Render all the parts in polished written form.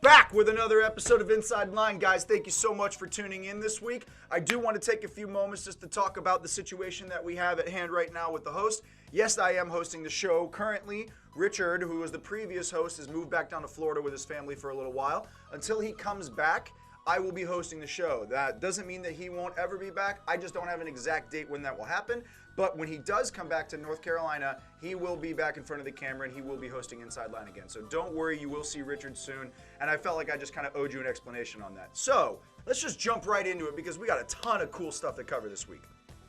back with another episode of Inside Line, guys. Thank you so much for tuning in this week. I do want to take a few moments just to talk about the situation that we have at hand right now with the host. Yes, I am hosting the show currently. Richard, who was the previous host, has moved back down to Florida with his family for a little while. Until he comes back, I will be hosting the show. That doesn't mean that he won't ever be back. I just don't have an exact date when that will happen. But when he does come back to North Carolina, he will be back in front of the camera and he will be hosting Inside Line again. So don't worry, you will see Richard soon. And I felt like I just kind of owed you an explanation on that. So let's just jump right into it because we got a ton of cool stuff to cover this week.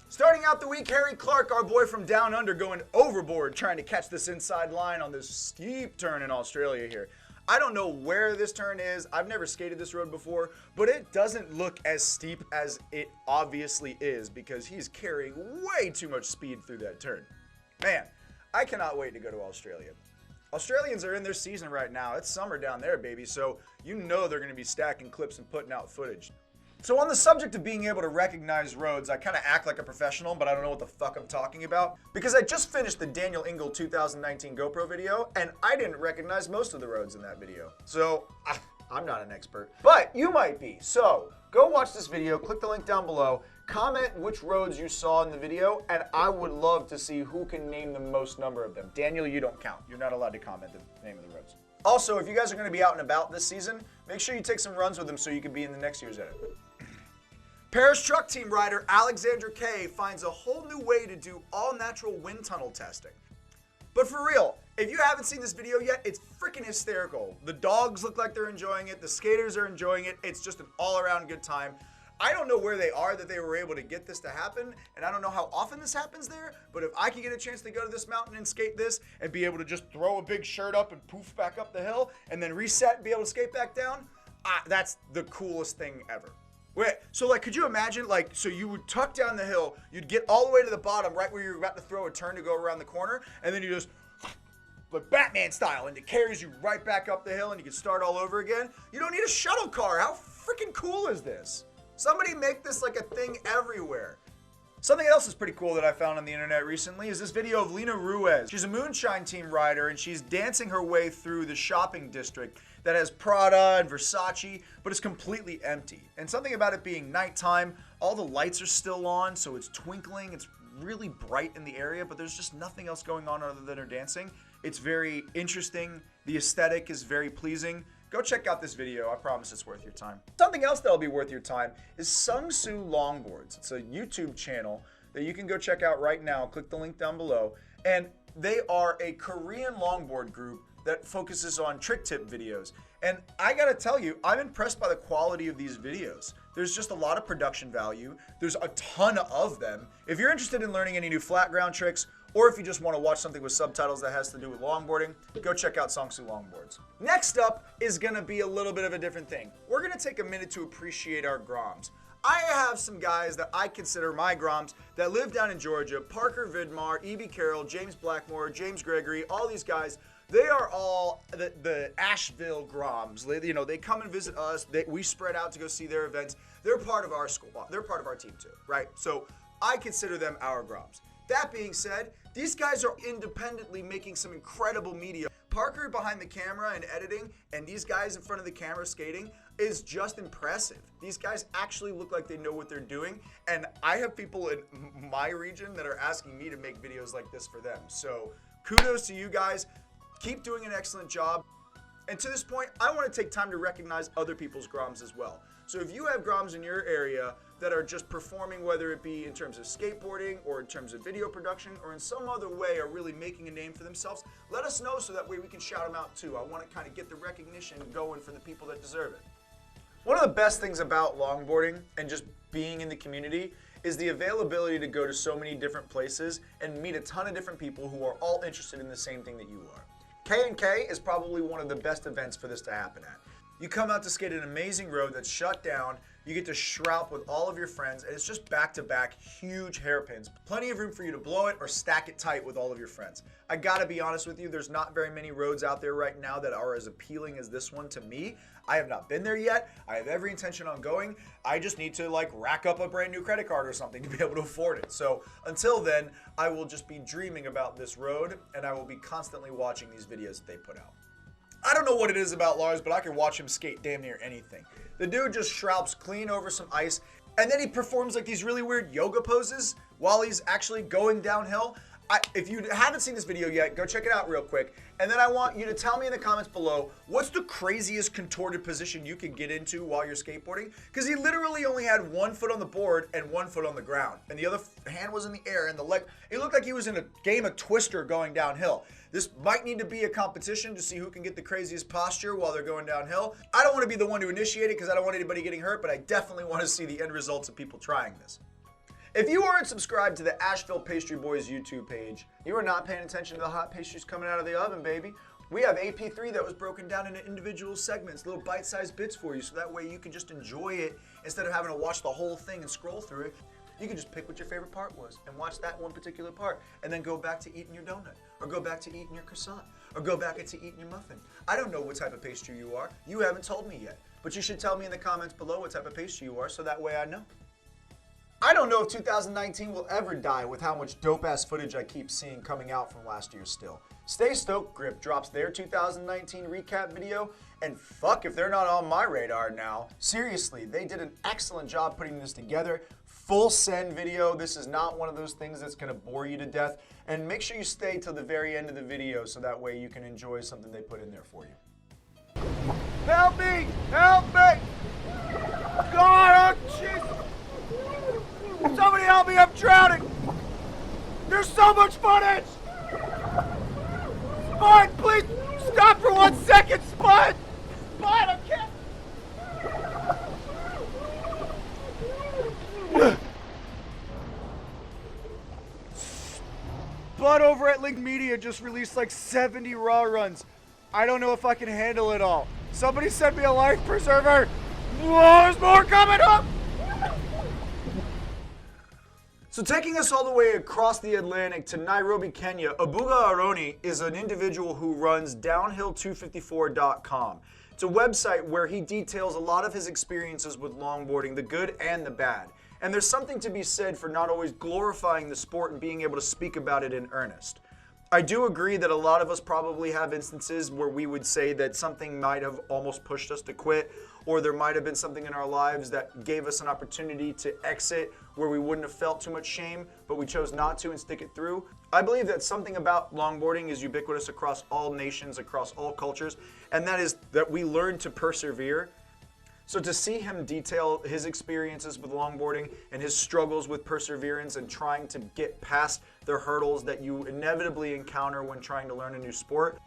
Starting out the week, Harry Clark, our boy from down under, going overboard trying to catch this inside line on this steep turn in Australia here. I don't know where this turn is. I've never skated this road before, but it doesn't look as steep as it obviously is because he's carrying way too much speed through that turn. Man, I cannot wait to go to Australia. Australians are in their season right now. It's summer down there, baby, so you know they're going to be stacking clips and putting out footage. So on the subject of being able to recognize roads, I kind of act like a professional, but I don't know what the fuck I'm talking about. Because I just finished the Daniel Engel 2019 GoPro video, and I didn't recognize most of the roads in that video. So, I'm not an expert. But you might be. So, go watch this video, click the link down below, comment which roads you saw in the video, and I would love to see who can name the most number of them. Daniel, you don't count. You're not allowed to comment the name of the roads. Also, if you guys are going to be out and about this season, make sure you take some runs with them so you can be in the next year's edit. Paris truck team rider Alexandra Kay finds a whole new way to do all-natural wind tunnel testing. But for real, if you haven't seen this video yet, it's freaking hysterical. The dogs look like they're enjoying it, the skaters are enjoying it, it's just an all-around good time. I don't know where they are that they were able to get this to happen, and I don't know how often this happens there, but if I could get a chance to go to this mountain and skate this and be able to just throw a big shirt up and poof back up the hill and then reset and be able to skate back down, that's the coolest thing ever. Wait, so like, could you imagine, like, so you would tuck down the hill, you'd get all the way to the bottom, right where you're about to throw a turn to go around the corner, and then you just, like Batman style, and it carries you right back up the hill, and you can start all over again. You don't need a shuttle car. How freaking cool is this? Somebody make this like a thing everywhere. Something else is pretty cool that I found on the internet recently is this video of Lena Ruiz. She's a Moonshine team rider, and she's dancing her way through the shopping district that has Prada and Versace, but it's completely empty. And something about it being nighttime, all the lights are still on, so it's twinkling, it's really bright in the area, but there's just nothing else going on other than her dancing. It's very interesting, the aesthetic is very pleasing. Go check out this video, I promise it's worth your time. Something else that'll be worth your time is Sung Soo Longboards. It's a YouTube channel that you can go check out right now. Click the link down below. And they are a Korean longboard group that focuses on trick tip videos. And I gotta tell you, I'm impressed by the quality of these videos. There's just a lot of production value. There's a ton of them. If you're interested in learning any new flat ground tricks, or if you just want to watch something with subtitles that has to do with longboarding, go check out Sung Soo Longboards. Next up is gonna be a little bit of a different thing. We're gonna take a minute to appreciate our Grumps. I have some guys that I consider my Grumps that live down in Georgia. Parker Vidmar, E.B. Carroll, James Blackmore, James Gregory, all these guys. They are all the Asheville Grumps. You know, they come and visit us. We spread out to go see their events. They're part of our school. They're part of our team too, right? So I consider them our Grumps. That being said, these guys are independently making some incredible media. Parker behind the camera and editing, and these guys in front of the camera skating is just impressive. These guys actually look like they know what they're doing, and I have people in my region that are asking me to make videos like this for them. So kudos to you guys. Keep doing an excellent job. And to this point, I want to take time to recognize other people's Grumps as well. So if you have Grumps in your area that are just performing, whether it be in terms of skateboarding or in terms of video production or in some other way are really making a name for themselves, let us know so that way we can shout them out too. I want to kind of get the recognition going for the people that deserve it. One of the best things about longboarding and just being in the community is the availability to go to so many different places and meet a ton of different people who are all interested in the same thing that you are. K&K is probably one of the best events for this to happen at. You come out to skate an amazing road that's shut down, you get to shroud with all of your friends, and it's just back-to-back huge hairpins. Plenty of room for you to blow it or stack it tight with all of your friends. I gotta be honest with you, there's not very many roads out there right now that are as appealing as this one to me. I have not been there yet. I have every intention on going. I just need to like rack up a brand new credit card or something to be able to afford it. So until then, I will just be dreaming about this road, and I will be constantly watching these videos that they put out. I don't know what it is about Lars, but I can watch him skate damn near anything. The dude just shroups clean over some ice, and then he performs like these really weird yoga poses while he's actually going downhill. If you haven't seen this video yet, go check it out real quick. And then I want you to tell me in the comments below, what's the craziest contorted position you can get into while you're skateboarding? Because he literally only had 1 foot on the board and 1 foot on the ground. And the other hand was in the air, and the leg, it looked like he was in a game of Twister going downhill. This might need to be a competition to see who can get the craziest posture while they're going downhill. I don't want to be the one to initiate it because I don't want anybody getting hurt, but I definitely want to see the end results of people trying this. If you aren't subscribed to the Asheville Pastry Boys YouTube page, you are not paying attention to the hot pastries coming out of the oven, baby. We have AP3 that was broken down into individual segments, little bite-sized bits for you, so that way you can just enjoy it instead of having to watch the whole thing and scroll through it. You can just pick what your favorite part was and watch that one particular part, and then go back to eating your donut, or go back to eating your croissant, or go back to eating your muffin. I don't know what type of pastry you are. You haven't told me yet, but you should tell me in the comments below what type of pastry you are, so that way I know. I don't know if 2019 will ever die with how much dope-ass footage I keep seeing coming out from last year still. Stay Stoked Grip drops their 2019 recap video, and fuck if they're not on my radar now. Seriously, they did an excellent job putting this together. Full send video. This is not one of those things that's gonna bore you to death. And make sure you stay till the very end of the video so that way you can enjoy something they put in there for you. Help me! Help me! God, oh Jesus! Somebody help me, I'm drowning! There's so much footage! Spud, please stop for 1 second, Spud! Spud, I can't! Spud over at Link Media just released like 70 raw runs. I don't know if I can handle it all. Somebody send me a life preserver! Whoa, there's more coming up! So taking us all the way across the Atlantic to Nairobi, Kenya, Abuga Aroni is an individual who runs downhill254.com. It's a website where he details a lot of his experiences with longboarding, the good and the bad. And there's something to be said for not always glorifying the sport and being able to speak about it in earnest. I do agree that a lot of us probably have instances where we would say that something might have almost pushed us to quit, or there might have been something in our lives that gave us an opportunity to exit where we wouldn't have felt too much shame, but we chose not to and stick it through. I believe that something about longboarding is ubiquitous across all nations, across all cultures, and that is that we learn to persevere. So to see him detail his experiences with longboarding and his struggles with perseverance and trying to get past the hurdles that you inevitably encounter when trying to learn a new sport,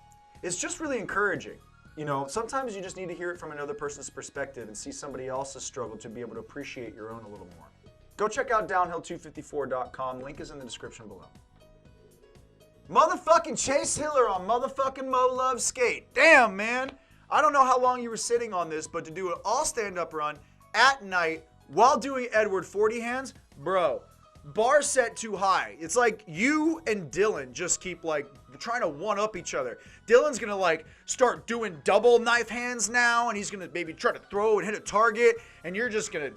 it's just really encouraging. You know, sometimes you just need to hear it from another person's perspective and see somebody else's struggle to be able to appreciate your own a little more. Go check out downhill254.com. Link is in the description below. Motherfucking Chase Hiller on motherfucking Moluvskate. Damn, man. I don't know how long you were sitting on this, but to do an all stand-up run at night while doing Edward 40 hands, bro, bar set too high. It's like you and Dylan just keep like trying to one-up each other. Dylan's gonna like start doing double knife hands now, and he's gonna maybe try to throw and hit a target, and you're just gonna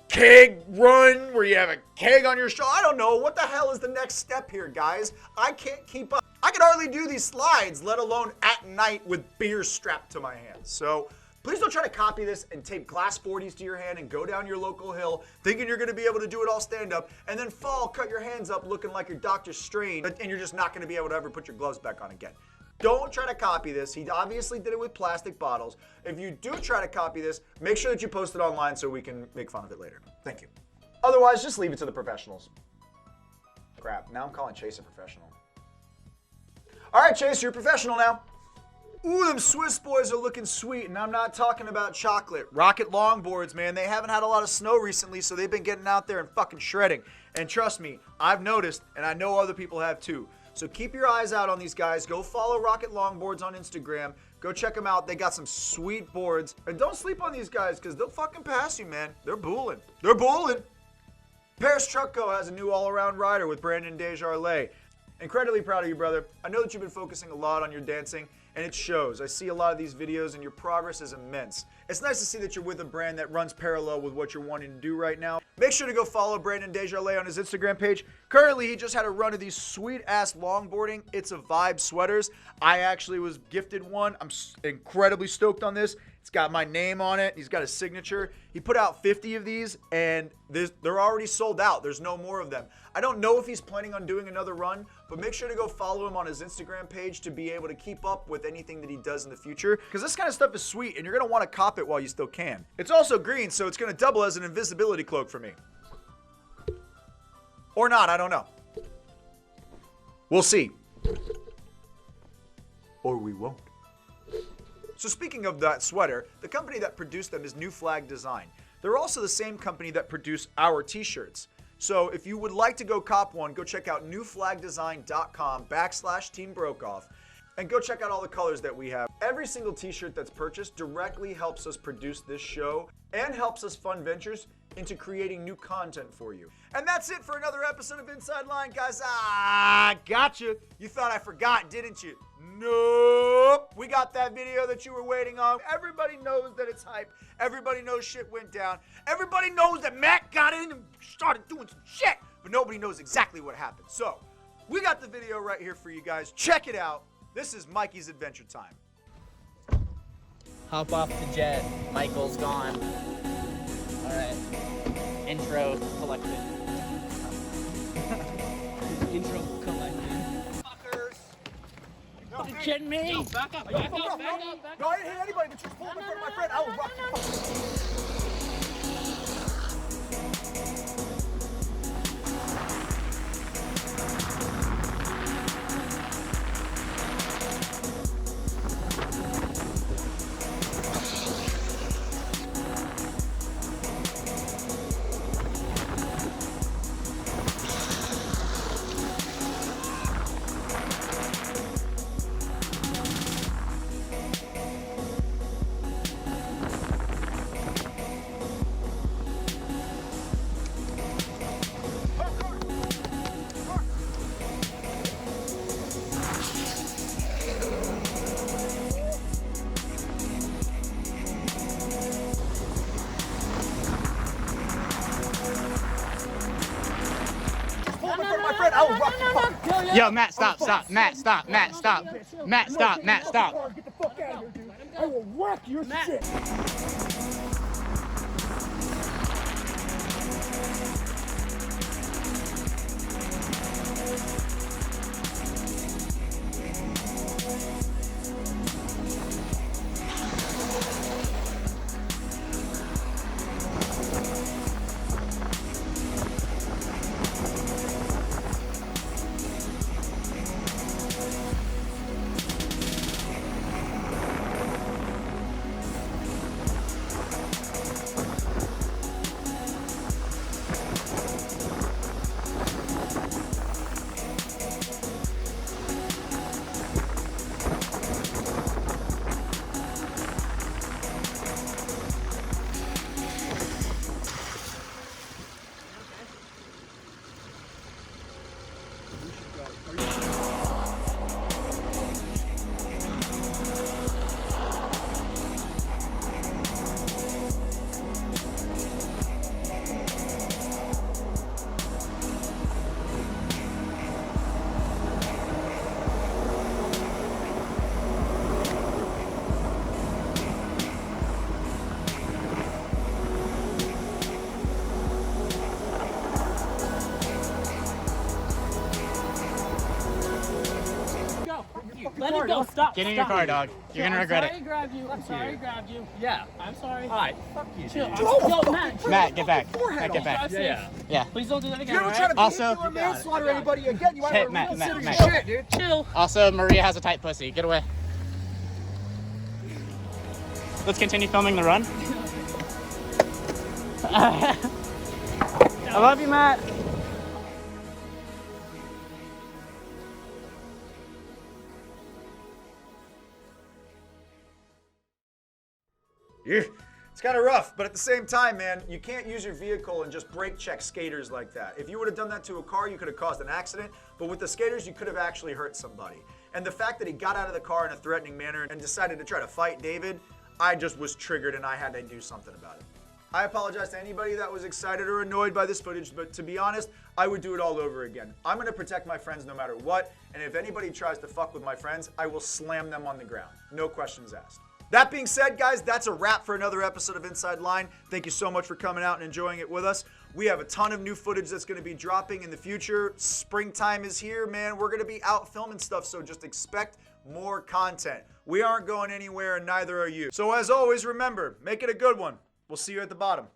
keg run where you have a keg on your shoulder. I don't know. What the hell is the next step here, guys? I can't keep up. I can hardly do these slides, let alone at night with beer strapped to my hands. So please don't try to copy this and tape glass 40s to your hand and go down your local hill thinking you're going to be able to do it all stand up and then fall, cut your hands up looking like you're Dr. Strange, and you're just not going to be able to ever put your gloves back on again. Don't try to copy this. He obviously did it with plastic bottles. If you do try to copy this, make sure that you post it online so we can make fun of it later. Thank you. Otherwise, just leave it to the professionals. Crap, now I'm calling Chase a professional. All right, Chase, you're a professional now. Ooh, them Swiss boys are looking sweet, and I'm not talking about chocolate. Rocket longboards, man. They haven't had a lot of snow recently, so they've been getting out there and fucking shredding. And trust me, I've noticed, and I know other people have too. So keep your eyes out on these guys. Go follow Rocket Longboards on Instagram. Go check them out. They got some sweet boards. And don't sleep on these guys because they'll fucking pass you, man. They're booling. They're booling. Paris Truck Co. has a new all-around rider with Brandon Desjardins. Incredibly proud of you, brother. I know that you've been focusing a lot on your dancing, and it shows. I see a lot of these videos, and your progress is immense. It's nice to see that you're with a brand that runs parallel with what you're wanting to do right now. Make sure to go follow Brandon Desjardins on his Instagram page. Currently, he just had a run of these sweet-ass longboarding It's a Vibe sweaters. I actually was gifted one. I'm incredibly stoked on this. It's got my name on it. He's got a signature. He put out 50 of these, and they're already sold out. There's no more of them. I don't know if he's planning on doing another run, but make sure to go follow him on his Instagram page to be able to keep up with anything that he does in the future, because this kind of stuff is sweet, and you're going to want to cop it while you still can. It's also green, so it's going to double as an invisibility cloak for me. Or not, I don't know. We'll see. Or we won't. So speaking of that sweater, the company that produced them is New Flag Design. They're also the same company that produce our t-shirts. So if you would like to go cop one, go check out newflagdesign.com/TeamBrokeOff and go check out all the colors that we have. Every single t-shirt that's purchased directly helps us produce this show and helps us fund ventures into creating new content for you. And that's it for another episode of Inside Line, guys. Gotcha. You thought I forgot, didn't you? Nope. We got that video that you were waiting on. Everybody knows that it's hype. Everybody knows shit went down. Everybody knows that Matt got in and started doing some shit, but nobody knows exactly what happened. So, we got the video right here for you guys. Check it out. This is Mikey's Adventure time. Hop off the jet. Michael's gone. All right. Intro collected. Intro collected. Fuckers. You kidding me? No, back up. Back up. Back up. No, I didn't hit anybody. The chick's pulling in front of my friend. I will rock you. Yo, Matt, stop. Matt, stop. Matt, stop. Matt, stop. Get the fuck out of here, dude. I will wreck your shit. Let it go. Stop. Get in your car, dog. You're gonna regret it. I'm sorry I grabbed you. Yeah. I'm sorry. All right. Fuck you. Chill. Yo, Matt. Matt, get back. Matt, get back. Yeah. Please don't do that again. You ever try to Also- vehicular manslaughter anybody again? You might Hey, have to Matt, reconsider Matt, your Matt. shit, dude. Chill. Also, Maria has a tight pussy. Get away. Let's continue filming the run. I love you, Matt. Yeah, it's kind of rough, but at the same time, man, you can't use your vehicle and just brake check skaters like that. If you would have done that to a car, you could have caused an accident, but with the skaters, you could have actually hurt somebody. And the fact that he got out of the car in a threatening manner and decided to try to fight David, I just was triggered and I had to do something about it. I apologize to anybody that was excited or annoyed by this footage, but to be honest, I would do it all over again. I'm gonna protect my friends no matter what, and if anybody tries to fuck with my friends, I will slam them on the ground. No questions asked. That being said, guys, that's a wrap for another episode of Inside Line. Thank you so much for coming out and enjoying it with us. We have a ton of new footage that's going to be dropping in the future. Springtime is here, man. We're going to be out filming stuff, so just expect more content. We aren't going anywhere, and neither are you. So as always, remember, make it a good one. We'll see you at the bottom.